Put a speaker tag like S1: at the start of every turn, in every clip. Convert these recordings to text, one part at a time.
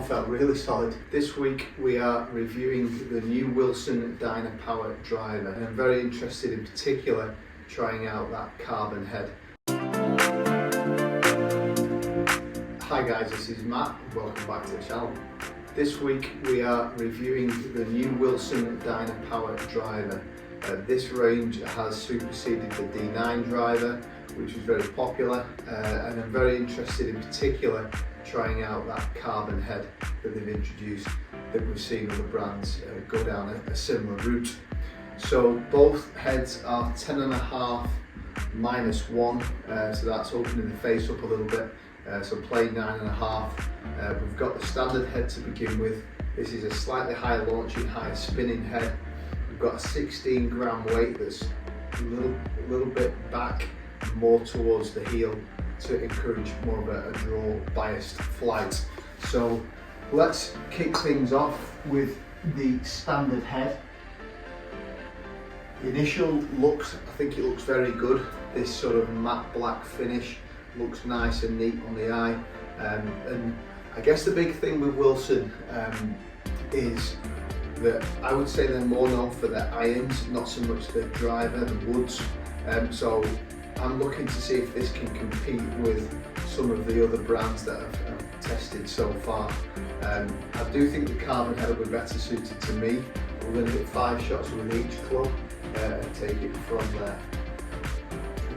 S1: one felt really solid. This week we are reviewing the new Wilson Dynapower Driver, and I'm very interested in particular trying out that carbon head. Hi guys, this is Matt and welcome back to the channel. This week we are reviewing the new Wilson Dynapower Driver. This range has superseded the D9 driver, which is very popular, and I'm very interested in particular trying out that carbon head that they've introduced, that we've seen other brands go down a similar route. So both heads are 10.5 -1, so that's opening the face up a little bit, so plain 9.5. We've got the standard head to begin with. This is a slightly higher launching, higher spinning head. We've got a 16 gram weight that's a little bit back, more towards the heel, to encourage more of a draw biased flight. So let's kick things off with the standard head. The initial looks, I think it looks very good. This sort of matte black finish looks nice and neat on the eye, and I guess the big thing with Wilson is that I would say they're more known for their irons, not so much the driver, the woods. So I'm looking to see if this can compete with some of the other brands that I've tested so far. I do think the carbon head will be better suited to me. We're going to hit 5 shots with each club and take it from there.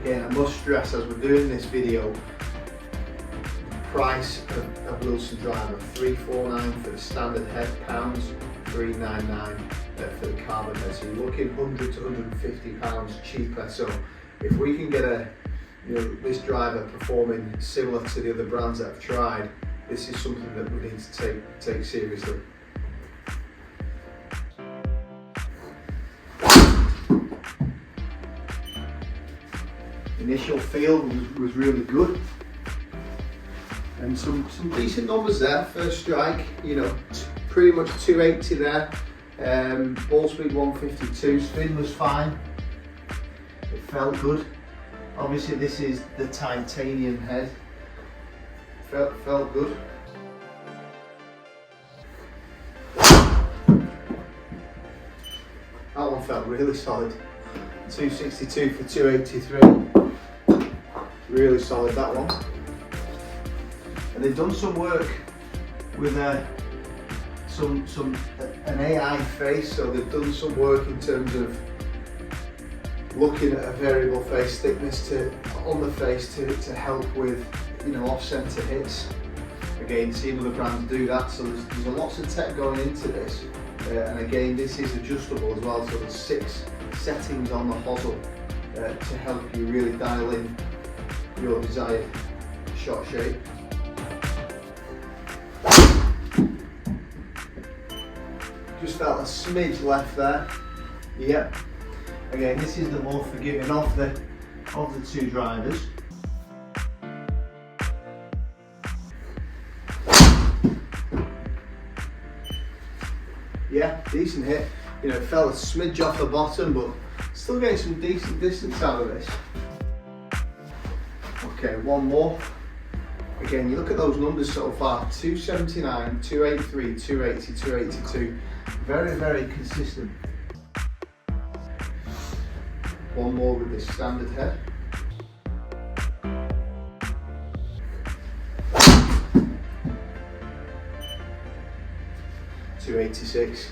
S1: Again, I must stress as we're doing this video, the price of Wilson Driver, $349 for the standard head, $399 for the carbon head. So you're looking £100 to £150 cheaper. So if we can get this driver performing similar to the other brands that I've tried, this is something that we need to take seriously. Initial feel was really good, and some decent numbers there. First strike, pretty much 280 there. Ball speed 152, spin was fine. It felt good. Obviously this is the titanium head. Felt good. That one felt really solid. 262 for 283. Really solid, that one. And they've done some work with an AI face, so they've done some work in terms of looking at a variable face thickness on the face to help with off-center hits. Again, seeing other brands do that, so there's lots of tech going into this, and again this is adjustable as well, so there's 6 settings on the hosel to help you really dial in your desired shot shape. Just felt a smidge left there. Yep. Again, this is the more forgiving of the two drivers. Yeah, decent hit. It fell a smidge off the bottom, but still getting some decent distance out of this. Okay, one more. Again, you look at those numbers so far, 279, 283, 280, 282. Very, very consistent. One more with this standard head. .286.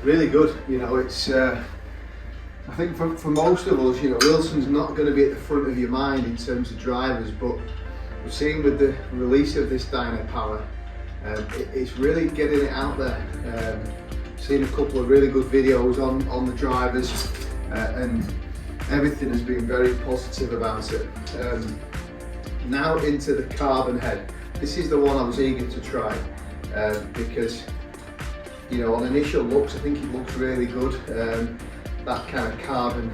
S1: Really good. It's I think for most of us, Wilson's not going to be at the front of your mind in terms of drivers, but we're seeing with the release of this Dynapower, it's really getting it out there. Seen a couple of really good videos on the drivers, and everything has been very positive about it. Now into the carbon head. This is the one I was eager to try, because on initial looks I think it looks really good. That kind of carbon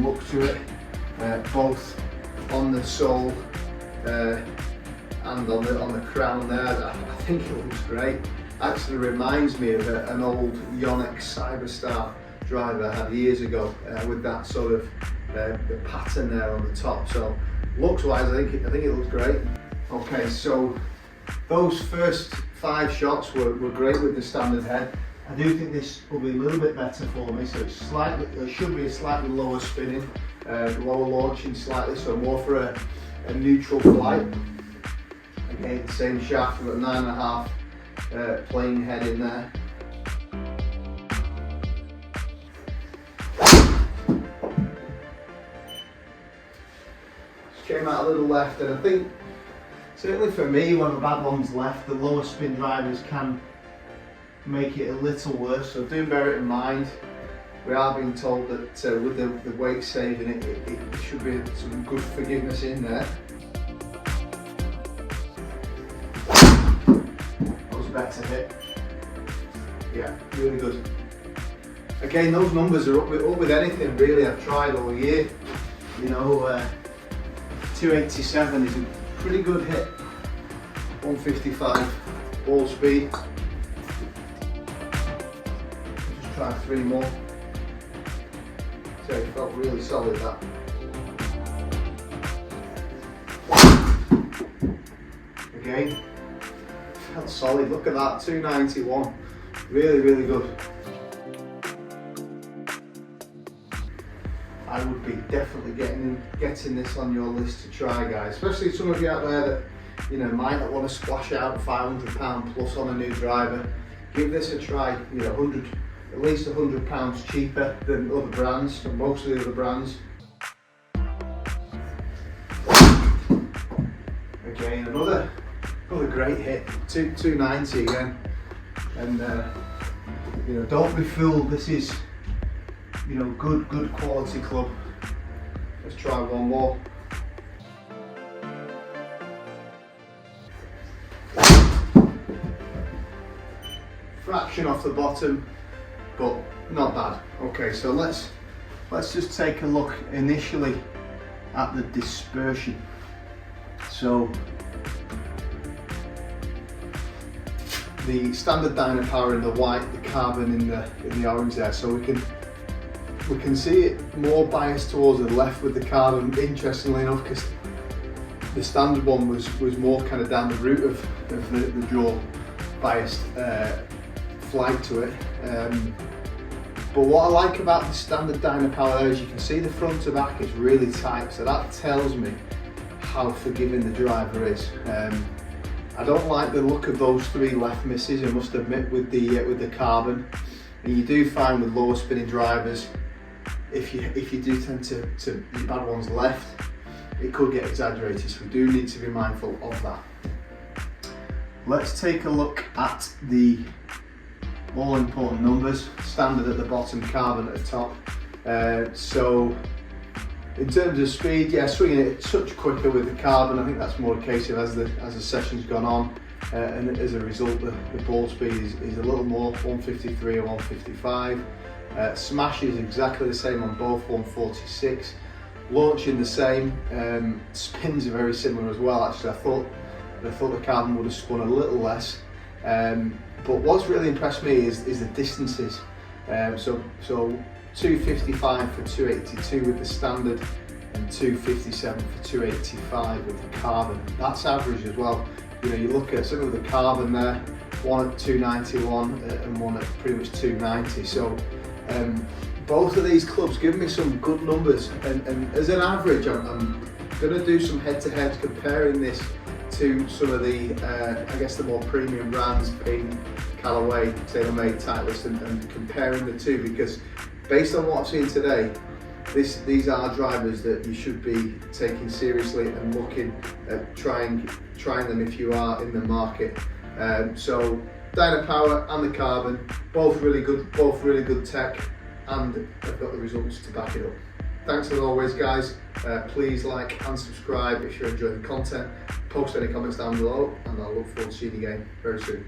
S1: look to it, both on the sole and on the crown there. I think it looks great. Actually reminds me of an old Yonex Cyberstar driver I had years ago, with that sort of the pattern there on the top. So looks wise, I think it looks great. Okay, so those first 5 shots were great with the standard head. I do think this will be a little bit better for me, so it's slightly, it should be a slightly lower spinning, lower launching slightly, so more for a neutral flight. Again, the same shaft, we've got 9.5 plane head in there. Just came out a little left, and I think certainly for me, when the bad one's left, the lower spin drivers can make it a little worse, so do bear it in mind. We are being told that with the weight saving, it should be some good forgiveness in there. That was a better hit. Yeah, really good. Again, those numbers are up with anything really I've tried all year. You know, 287 is a pretty good hit. 155 ball speed. Just try 3 more. So it felt really solid, that. Again, felt solid. Look at that, 291. Really, really good. I would be definitely getting this on your list to try, guys. Especially some of you out there that, you know, might not want to splash out £500 plus on a new driver. Give this a try. You know, at least £100 cheaper than other brands, than most of the other brands. Again, another great hit. 290 again. And you know, don't be fooled. This is, you know, good quality club. Let's try one more. Fraction off the bottom, but not bad. Okay, so let's just take a look initially at the dispersion. So the standard Dynapower in the white, the carbon in the orange there. So we can see it more biased towards the left with the carbon, interestingly enough, because the standard one was more kind of down the route of the draw biased flight to it. But what I like about the standard Dynapower there is you can see the front to back is really tight, so that tells me how forgiving the driver is. I don't like the look of those 3 left misses, I must admit, with the carbon. And you do find with lower spinning drivers, if you do tend to your bad ones left, it could get exaggerated, so we do need to be mindful of that. Let's take a look at the all important numbers. Standard at the bottom, carbon at the top. So in terms of speed, yeah, swinging it such quicker with the carbon. I think that's more a case of as the session's gone on, and as a result the ball speed is a little more, 153 or 155. Smash is exactly the same on both, 146. Launching the same. Spins are very similar as well. Actually, I thought the carbon would have spun a little less. But what's really impressed me is the distances. So 255 for 282 with the standard, and 257 for 285 with the carbon. That's average as well. You know, you look at some of the carbon there, one at 291 and one at pretty much 290. So both of these clubs give me some good numbers, and as an average, I'm going to do some head-to-head comparing this to some of the, I guess, the more premium brands, Ping, Callaway, TaylorMade, Titleist, and comparing the two, because based on what I've seen today, these are drivers that you should be taking seriously and looking at trying them if you are in the market. So Dynapower and the carbon, both really good tech, and I've got the results to back it up. Thanks as always, guys. Please like and subscribe if you're enjoying the content. Post any comments down below, and I'll look forward to seeing you again very soon.